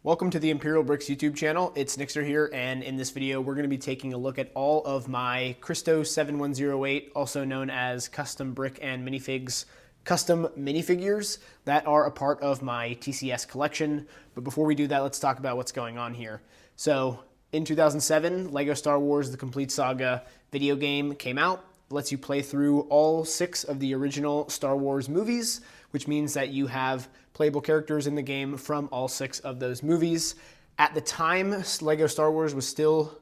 Welcome to the Imperial Brickz YouTube channel. It's Nixter here, and in this video we're going to be taking a look at all of my Christo7108, also known as custom brick and minifigs, custom minifigures that are a part of my TCS collection. But before we do that, let's talk about what's going on here. So in 2007, LEGO Star Wars: The Complete Saga video game came out. It lets you play through all 6 of the original Star Wars movies, which means that you have playable characters in the game from all 6 of those movies. At the time, LEGO Star Wars was still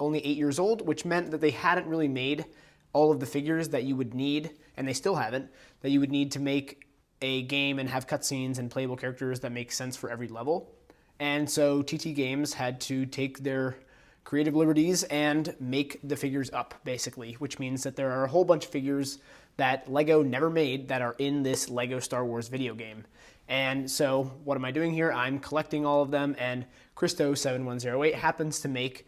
only 8 years old, which meant that they hadn't really made all of the figures that you would need, and they still haven't, that you would need to make a game and have cutscenes and playable characters that make sense for every level. And so TT Games had to take their creative liberties and make the figures up, basically, which means that there are a whole bunch of figures that LEGO never made that are in this LEGO Star Wars video game. And so what am I doing here? I'm collecting all of them, and Christo7108 happens to make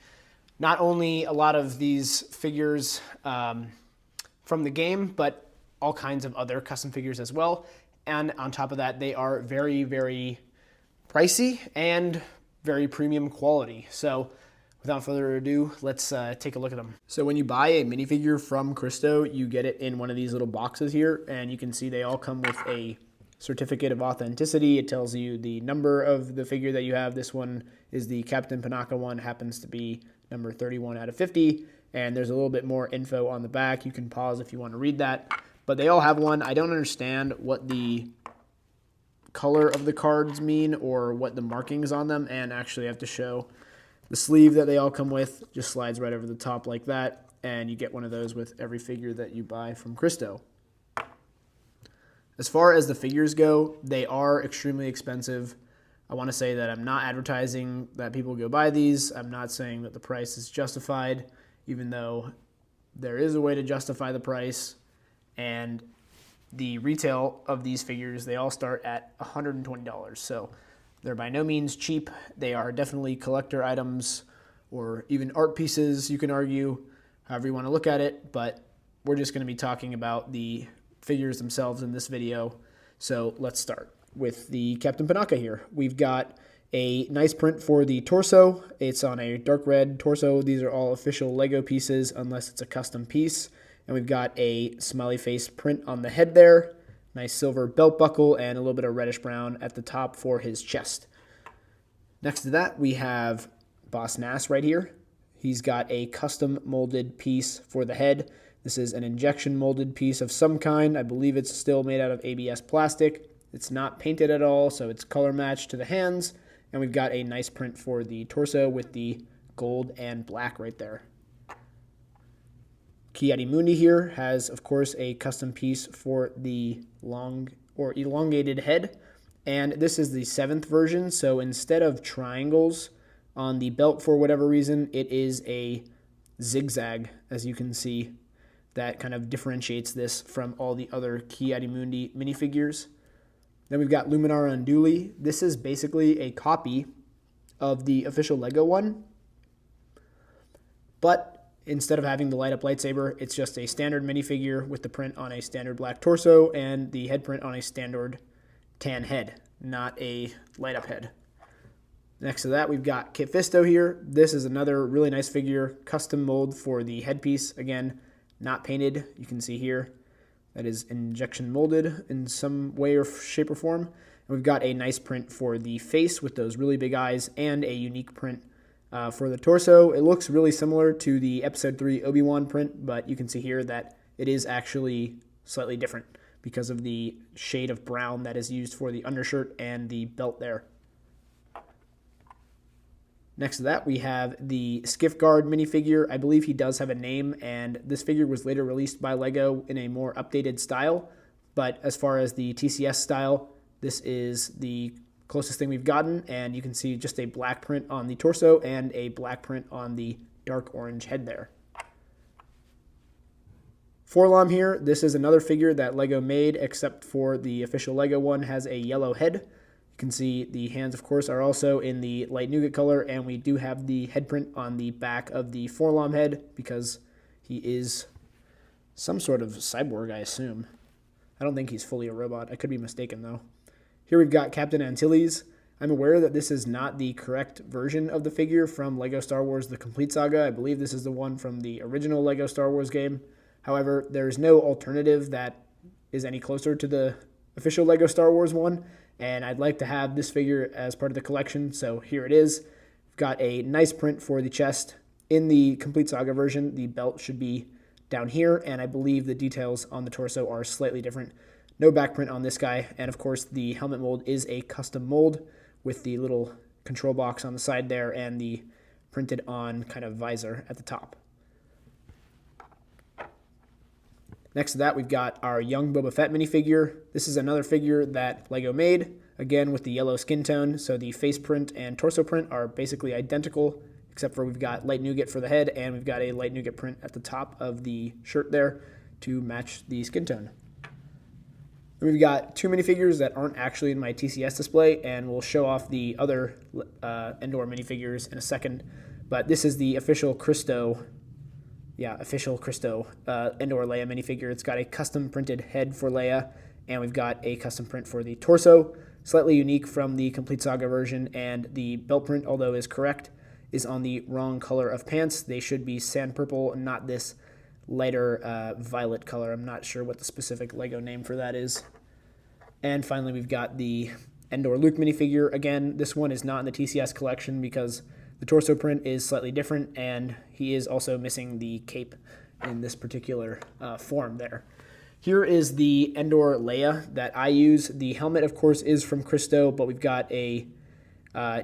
not only a lot of these figures from the game, but all kinds of other custom figures as well. And on top of that, they are very, very pricey and very premium quality. So without further ado, let's take a look at them. So when you buy a minifigure from Cristo, you get it in one of these little boxes here, and you can see they all come with a certificate of authenticity. It tells you the number of the figure that you have. This one is the Captain Panaka one, happens to be number 31 out of 50, and there's a little bit more info on the back. You can pause if you want to read that, but they all have one. I don't understand what the color of the cards mean or what the markings on them, and actually I have to show the sleeve that they all come with. Just slides right over the top like that, and you get one of those with every figure that you buy from Cristo. As far as the figures go, they are extremely expensive. I want to say that I'm not advertising that people go buy these. I'm not saying that the price is justified, even though there is a way to justify the price. And the retail of these figures, they all start at $120. So they're by no means cheap. They are definitely collector items or even art pieces, you can argue, however you want to look at it. But we're just going to be talking about the figures themselves in this video. So let's start with the Captain Panaka here. We've got a nice print for the torso. It's on a dark red torso. These are all official LEGO pieces unless it's a custom piece. And we've got a smiley face print on the head there. Nice silver belt buckle and a little bit of reddish brown at the top for his chest. Next to that, we have Boss Nass right here. He's got a custom molded piece for the head. This is an injection molded piece of some kind. I believe it's still made out of ABS plastic. It's not painted at all, so it's color matched to the hands. And we've got a nice print for the torso with the gold and black right there. Ki-Adi-Mundi here has, of course, a custom piece for the long or elongated head. And this is the 7th version, so instead of triangles on the belt for whatever reason, it is a zigzag, as you can see. That kind of differentiates this from all the other Ki-Adi-Mundi minifigures. Then we've got Luminara Unduli. This is basically a copy of the official LEGO one, but instead of having the light-up lightsaber, it's just a standard minifigure with the print on a standard black torso and the head print on a standard tan head, not a light-up head. Next to that, we've got Kit Fisto here. This is another really nice figure, custom mold for the headpiece. Again, not painted, you can see here. That is injection molded in some way or shape or form. And we've got a nice print for the face with those really big eyes and a unique print for the torso. It looks really similar to the Episode 3 Obi-Wan print, but you can see here that it is actually slightly different because of the shade of brown that is used for the undershirt and the belt there. Next to that, we have the Skiff Guard minifigure. I believe he does have a name, and this figure was later released by LEGO in a more updated style. But as far as the TCS style, this is the closest thing we've gotten, and you can see just a black print on the torso and a black print on the dark orange head there. Forlom here, this is another figure that LEGO made, except for the official LEGO one has a yellow head. You can see the hands, of course, are also in the light nougat color, and we do have the head print on the back of the Forlom head because he is some sort of cyborg, I assume. I don't think he's fully a robot. I could be mistaken, though. Here we've got Captain Antilles. I'm aware that this is not the correct version of the figure from LEGO Star Wars The Complete Saga. I believe this is the one from the original LEGO Star Wars game. However, there's no alternative that is any closer to the official LEGO Star Wars one, and I'd like to have this figure as part of the collection, so here it is. We've got a nice print for the chest. In the Complete Saga version, the belt should be down here, and I believe the details on the torso are slightly different. No back print on this guy, and of course the helmet mold is a custom mold with the little control box on the side there and the printed on kind of visor at the top. Next to that, we've got our young Boba Fett minifigure. This is another figure that LEGO made, again with the yellow skin tone, so the face print and torso print are basically identical, except for we've got light nougat for the head, and we've got a light nougat print at the top of the shirt there to match the skin tone. We've got two minifigures that aren't actually in my TCS display, and we'll show off the other Endor minifigures in a second. But this is the official Cristo, Endor Leia minifigure. It's got a custom printed head for Leia, and we've got a custom print for the torso. Slightly unique from the Complete Saga version, and the belt print, although is correct, is on the wrong color of pants. They should be sand purple, not this lighter violet color. I'm not sure what the specific LEGO name for that is. And finally, we've got the Endor Luke minifigure. Again, this one is not in the TCS collection because the torso print is slightly different, and he is also missing the cape in this particular form there. Here is the Endor Leia that I use. The helmet, of course, is from Cristo, but we've got a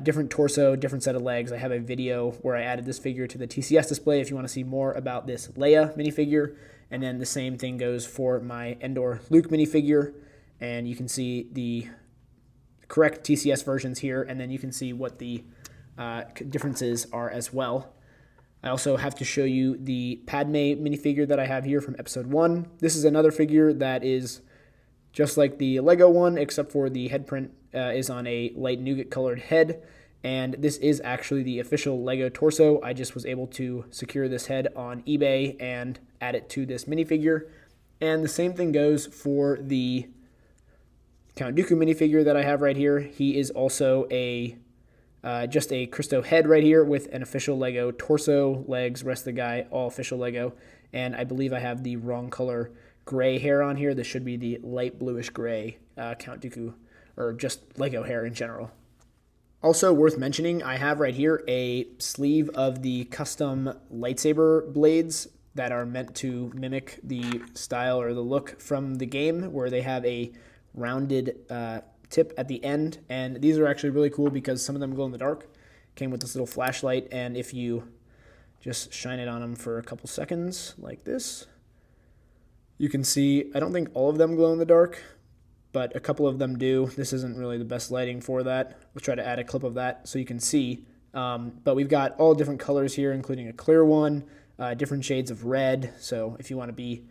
different torso, different set of legs. I have a video where I added this figure to the TCS display if you want to see more about this Leia minifigure. And then the same thing goes for my Endor Luke minifigure. And you can see the correct TCS versions here, and then you can see what the differences are as well. I also have to show you the Padme minifigure that I have here from episode 1. This is another figure that is just like the LEGO one, except for the head print is on a light nougat colored head, and this is actually the official LEGO torso. I just was able to secure this head on eBay and add it to this minifigure. And the same thing goes for the Count Dooku minifigure that I have right here. He is also just a Cristo head right here with an official LEGO torso, legs, rest of the guy, all official LEGO. And I believe I have the wrong color gray hair on here. This should be the light bluish gray Count Dooku, or just LEGO hair in general. Also worth mentioning, I have right here a sleeve of the custom lightsaber blades that are meant to mimic the style or the look from the game, where they have a rounded tip at the end, and these are actually really cool because some of them glow in the dark. Came with this little flashlight, and if you just shine it on them for a couple seconds like this, you can see, I don't think all of them glow in the dark, but a couple of them do. This isn't really the best lighting for that. We'll try to add a clip of that so you can see. But we've got all different colors here, including a clear one, different shades of red. So if you want to be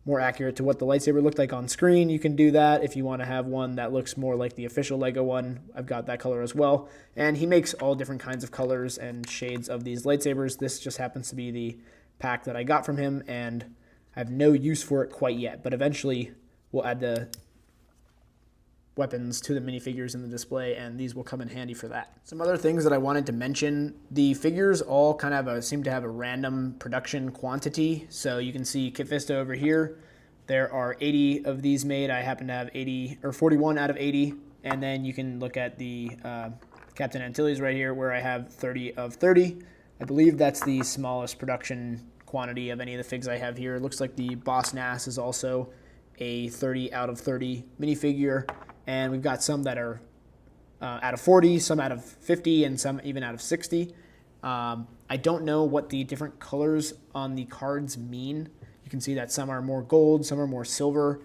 more accurate to what the lightsaber looked like on screen, you can do that. If you want to have one that looks more like the official LEGO one, I've got that color as well. And he makes all different kinds of colors and shades of these lightsabers. This just happens to be the pack that I got from him, and I have no use for it quite yet, but eventually we'll add the weapons to the minifigures in the display, and these will come in handy for that. Some other things that I wanted to mention: the figures all kind of seem to have a random production quantity. So you can see Kit Fisto over here. There are 80 of these made. I happen to have 80 or 41 out of 80. And then you can look at the Captain Antilles right here, where I have 30 of 30. I believe that's the smallest production quantity of any of the figs I have here. It looks like the Boss Nass is also a 30 out of 30 minifigure. And we've got some that are out of 40, some out of 50, and some even out of 60. I don't know what the different colors on the cards mean. You can see that some are more gold, some are more silver.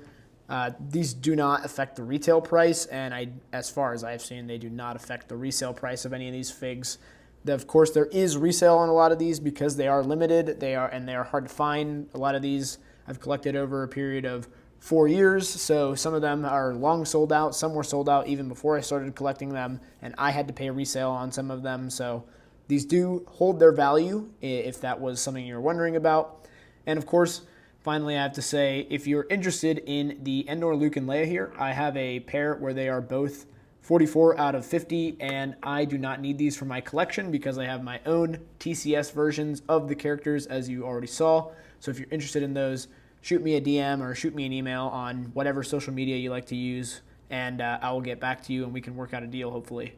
These do not affect the retail price, and as far as I've seen, they do not affect the resale price of any of these figs. Of course, there is resale on a lot of these because they are limited. They are hard to find. A lot of these I've collected over a period of 4 years, so some of them are long sold out. Some were sold out even before I started collecting them, and I had to pay resale on some of them. So these do hold their value, if that was something you're wondering about. And of course, finally, I have to say, if you're interested in the Endor Luke and Leia here, I have a pair where they are both 44 out of 50, and I do not need these for my collection because I have my own TCS versions of the characters, as you already saw. So if you're interested in those, shoot me a DM or shoot me an email on whatever social media you like to use, and I will get back to you and we can work out a deal, hopefully.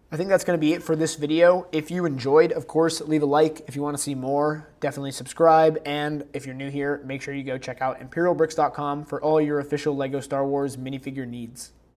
I think that's going to be it for this video. If you enjoyed, of course, leave a like. If you want to see more, definitely subscribe. And if you're new here, make sure you go check out imperialbrickz.com for all your official LEGO Star Wars minifigure needs.